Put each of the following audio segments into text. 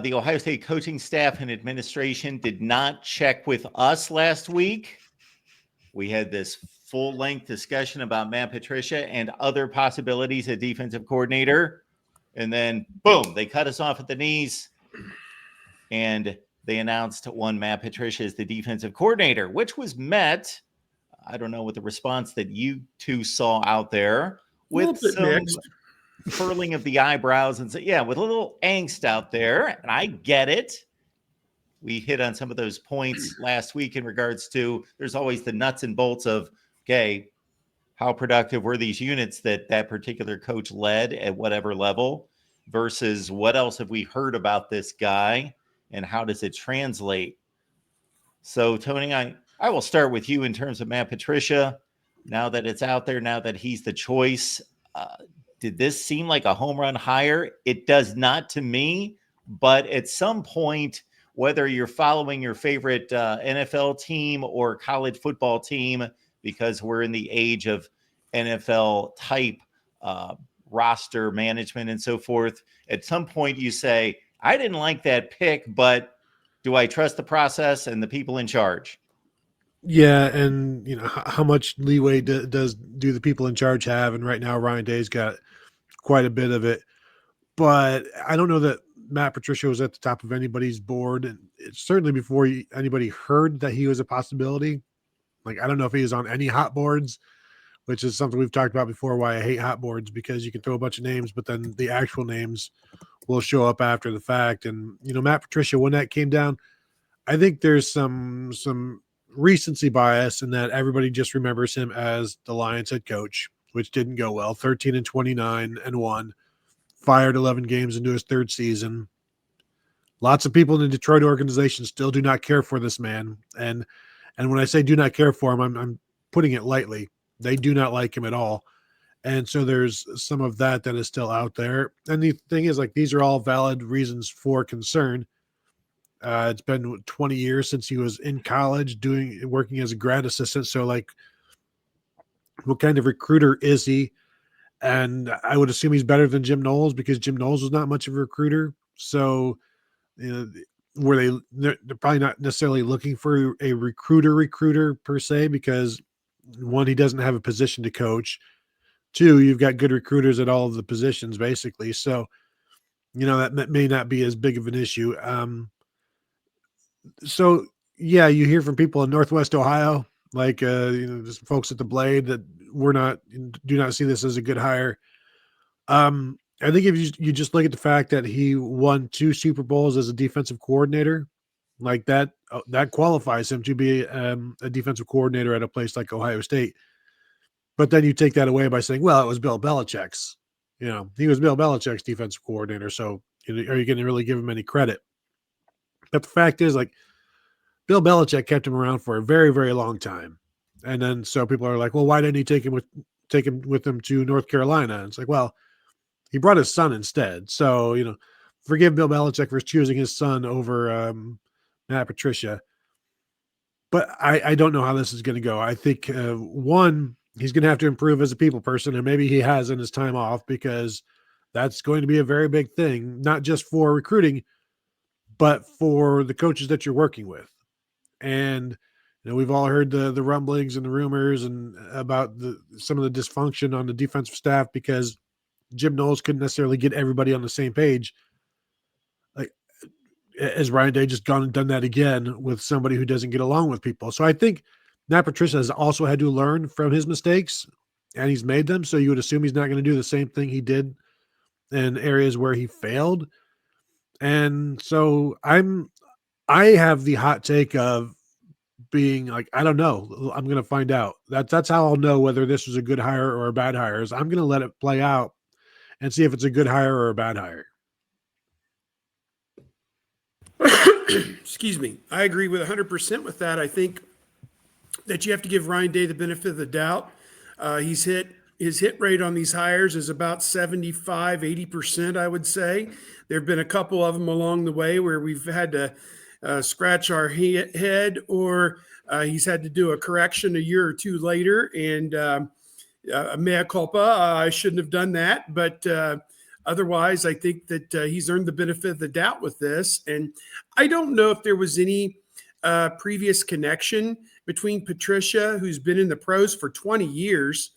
The Ohio State coaching staff and administration did not check with us last week. We had this full-length discussion about Matt Patricia and other possibilities at defensive coordinator. And then, boom, they cut us off at the knees. And they announced one Matt Patricia as the defensive coordinator, which was met, I don't know what the response that you two saw out there, with some mixed. furling of the eyebrows and yeah, with a little angst out there. And I get it. We hit on some of those points last week in regards to there's always the nuts and bolts of, okay, how productive were these units that particular coach led at whatever level versus what else have we heard about this guy and how does it translate? So, Tony, I will start with you in terms of Matt Patricia. Now that it's out there, now that he's the choice, did this seem like a home run hire? It does not to me, but at some point, whether you're following your favorite NFL team or college football team, because we're in the age of NFL type roster management and so forth, at some point you say, I didn't like that pick, but do I trust the process and the people in charge? Yeah, and how much leeway do the people in charge have? And right now, Ryan Day's got quite a bit of it, but I don't know that Matt Patricia was at the top of anybody's board, and it's certainly before anybody heard that he was a possibility. Like, I don't know if he was on any hot boards, which is something we've talked about before. Why I hate hot boards, because you can throw a bunch of names, but then the actual names will show up after the fact. And Matt Patricia, when that came down, I think there's some recency bias in that everybody just remembers him as the Lions head coach, which didn't go well. 13-29-1, fired 11 games into his third season. Lots of people in the Detroit organization still do not care for this man, and when I say do not care for him, I'm putting it lightly. They do not like him at all. And so there's some of that is still out there. And the thing is, like, these are all valid reasons for concern. It's been 20 years since he was in college working as a grad assistant. So, like, what kind of recruiter is he? And I would assume he's better than Jim Knowles, because Jim Knowles was not much of a recruiter. So, they're probably not necessarily looking for a recruiter per se, because one, he doesn't have a position to coach. Two, you've got good recruiters at all of the positions, basically. So, that may not be as big of an issue. So yeah, you hear from people in Northwest Ohio, like, just folks at the Blade, that do not see this as a good hire. I think if you just look at the fact that he won 2 Super Bowls as a defensive coordinator, like that qualifies him to be a defensive coordinator at a place like Ohio State. But then you take that away by saying, well, it was Bill Belichick's. He was Bill Belichick's defensive coordinator, so are you going to really give him any credit? But the fact is, like, Bill Belichick kept him around for a very, very long time. And then so people are like, well, why didn't he take him with him to North Carolina? And it's like, well, he brought his son instead. So, forgive Bill Belichick for choosing his son over Matt Patricia. But I don't know how this is going to go. I think, one, he's going to have to improve as a people person, and maybe he has in his time off, because that's going to be a very big thing, not just for recruiting, but for the coaches that you're working with. And we've all heard the rumblings and the rumors and about some of the dysfunction on the defensive staff, because Jim Knowles couldn't necessarily get everybody on the same page. Like, as Ryan Day just gone and done that again with somebody who doesn't get along with people. So I think Matt Patricia has also had to learn from his mistakes, and he's made them. So you would assume he's not going to do the same thing he did in areas where he failed. And so I have the hot take of being like, I don't know. I'm going to find out. That's how I'll know whether this was a good hire or a bad hire, is I'm going to let it play out and see if it's a good hire or a bad hire. Excuse me. I agree with 100% with that. I think that you have to give Ryan Day the benefit of the doubt. His hit rate on these hires is about 75, 80%, I would say. There have been a couple of them along the way where we've had to scratch our head, or he's had to do a correction a year or two later, and mea culpa, I shouldn't have done that. But otherwise, I think that he's earned the benefit of the doubt with this. And I don't know if there was any previous connection between Patricia, who's been in the pros for 20 years,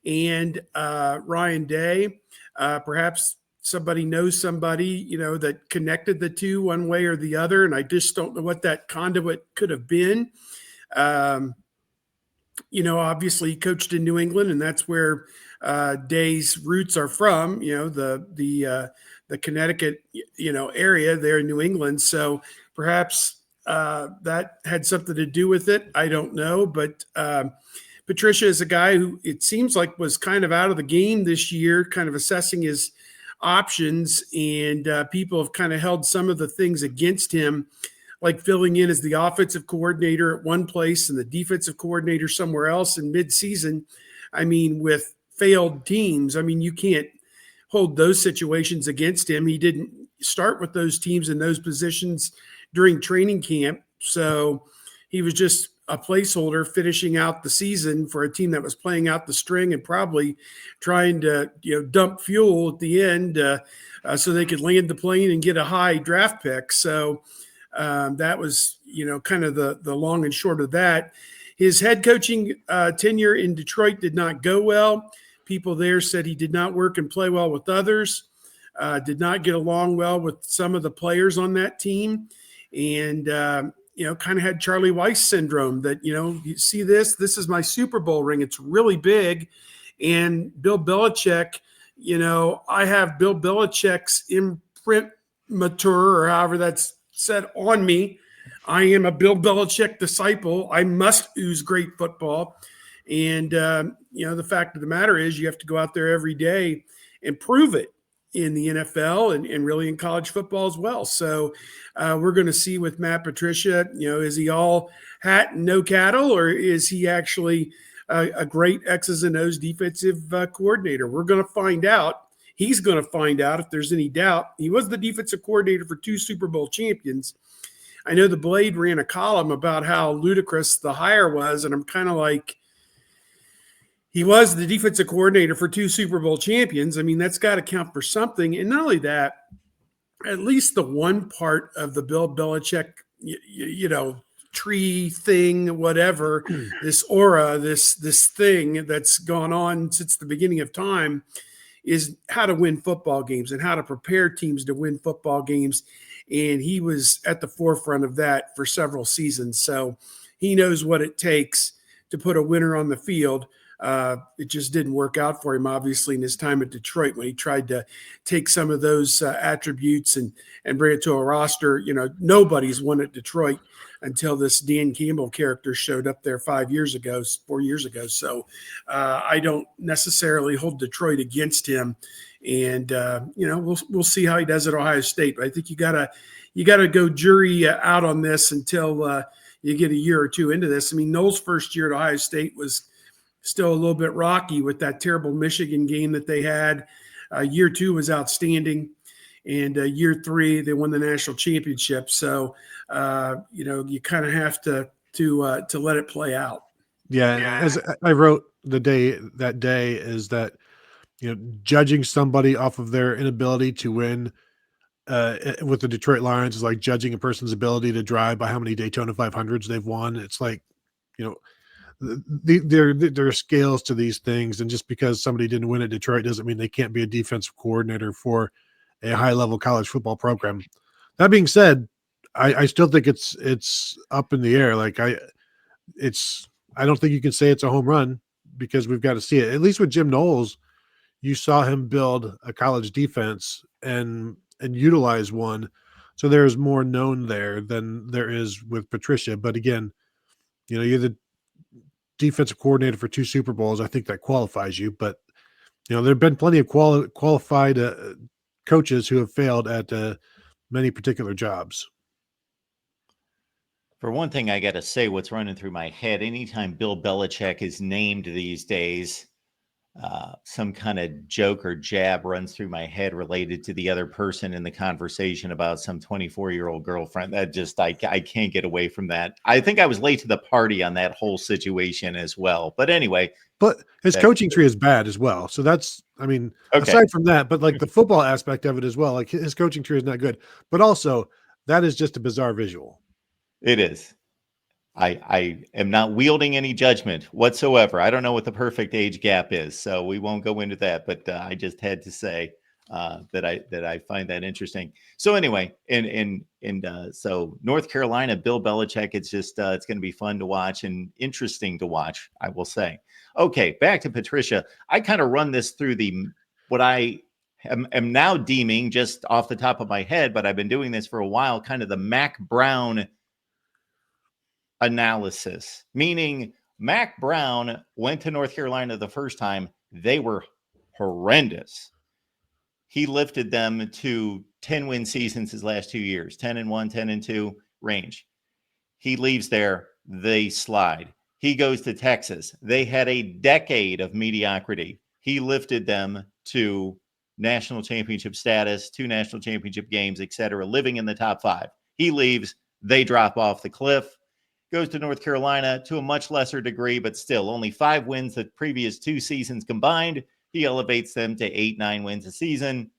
and Ryan Day. Perhaps somebody knows somebody, that connected the two one way or the other. And I just don't know what that conduit could have been. Obviously he coached in New England, and that's where Day's roots are from, the Connecticut, area there in New England. So perhaps that had something to do with it. I don't know. But Patricia is a guy who it seems like was kind of out of the game this year, kind of assessing his options, and people have kind of held some of the things against him, like filling in as the offensive coordinator at one place and the defensive coordinator somewhere else in midseason. I mean, with failed teams, you can't hold those situations against him. He didn't start with those teams in those positions during training camp. So he was just a placeholder finishing out the season for a team that was playing out the string and probably trying to, dump fuel at the end so they could land the plane and get a high draft pick. So that was, kind of the long and short of that. His head coaching tenure in Detroit did not go well. People there said he did not work and play well with others, did not get along well with some of the players on that team, and kind of had Charlie Weiss syndrome that, you see this is my Super Bowl ring. It's really big. And Bill Belichick, I have Bill Belichick's imprimatur, or however that's said, on me. I am a Bill Belichick disciple. I must ooze great football. And, the fact of the matter is you have to go out there every day and prove it in the NFL and really in college football as well. So we're going to see with Matt Patricia, is he all hat and no cattle, or is he actually a great X's and O's defensive coordinator? We're going to find out. He's going to find out if there's any doubt. He was the defensive coordinator for 2 Super Bowl champions. I know the Blade ran a column about how ludicrous the hire was, and I'm kind of like, he was the defensive coordinator for 2 Super Bowl champions. That's got to count for something. And not only that, at least the one part of the Bill Belichick, tree thing, whatever, this aura, this thing that's gone on since the beginning of time, is how to win football games and how to prepare teams to win football games. And he was at the forefront of that for several seasons. So he knows what it takes to put a winner on the field. It just didn't work out for him, obviously, in his time at Detroit when he tried to take some of those attributes and bring it to a roster. Nobody's won at Detroit until this Dan Campbell character showed up there 4 years ago. So I don't necessarily hold Detroit against him. And, we'll see how he does at Ohio State. But I think you gotta go jury out on this until you get a year or two into this. Noel's first year at Ohio State was still a little bit rocky with that terrible Michigan game that they had. Year 2 was outstanding. And year 3, they won the national championship. So, you kind of have to let it play out. Yeah. As I wrote that day is that, judging somebody off of their inability to win with the Detroit Lions is like judging a person's ability to drive by how many Daytona 500s they've won. It's like, there are scales to these things, and just because somebody didn't win at Detroit doesn't mean they can't be a defensive coordinator for a high-level college football program. That being said, I still think it's up in the air. Like I don't think you can say it's a home run because we've got to see it. At least with Jim Knowles, you saw him build a college defense and utilize one. So there's more known there than there is with Patricia. But again, you're the defensive coordinator for 2 Super Bowls. I think that qualifies you, but there have been plenty of qualified coaches who have failed at many particular jobs. For one thing, I got to say what's running through my head anytime Bill Belichick is named these days. some kind of joke or jab runs through my head related to the other person in the conversation about some 24-year-old girlfriend. That just, I can't get away from that. I think I was late to the party on that whole situation as well. But anyway. But his coaching tree is bad as well. So that's, I mean, okay. Aside from that, but like the football aspect of it as well, like his coaching tree is not good. But also, that is just a bizarre visual. It is. I am not wielding any judgment whatsoever. I don't know what the perfect age gap is, so we won't go into that. But I just had to say that I find that interesting. So anyway, so North Carolina, Bill Belichick. It's just it's going to be fun to watch and interesting to watch, I will say. Okay, back to Patricia. I kind of run this through what I am now deeming, just off the top of my head, but I've been doing this for a while, kind of the Mac Brown analysis, meaning Mac Brown went to North Carolina the first time. They were horrendous. He lifted them to 10-win seasons his last 2 years, 10-1, 10-2 range. He leaves there, they slide. He goes to Texas. They had a decade of mediocrity. He lifted them to national championship status, 2 national championship games, etc., living in the top 5. He leaves, they drop off the cliff. Goes to North Carolina to a much lesser degree, but still only 5 wins the previous 2 seasons combined. He elevates them to 8-9 wins a season.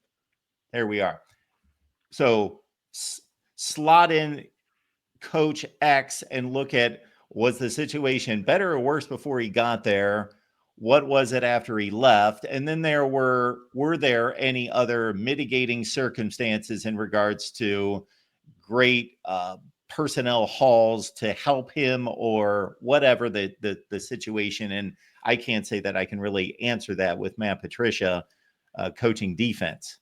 There we are. So slot in Coach X and look at, was the situation better or worse before he got there? What was it after he left? And then were there any other mitigating circumstances in regards to great personnel hauls to help him or whatever the situation? And I can't say that I can really answer that with Matt Patricia coaching defense.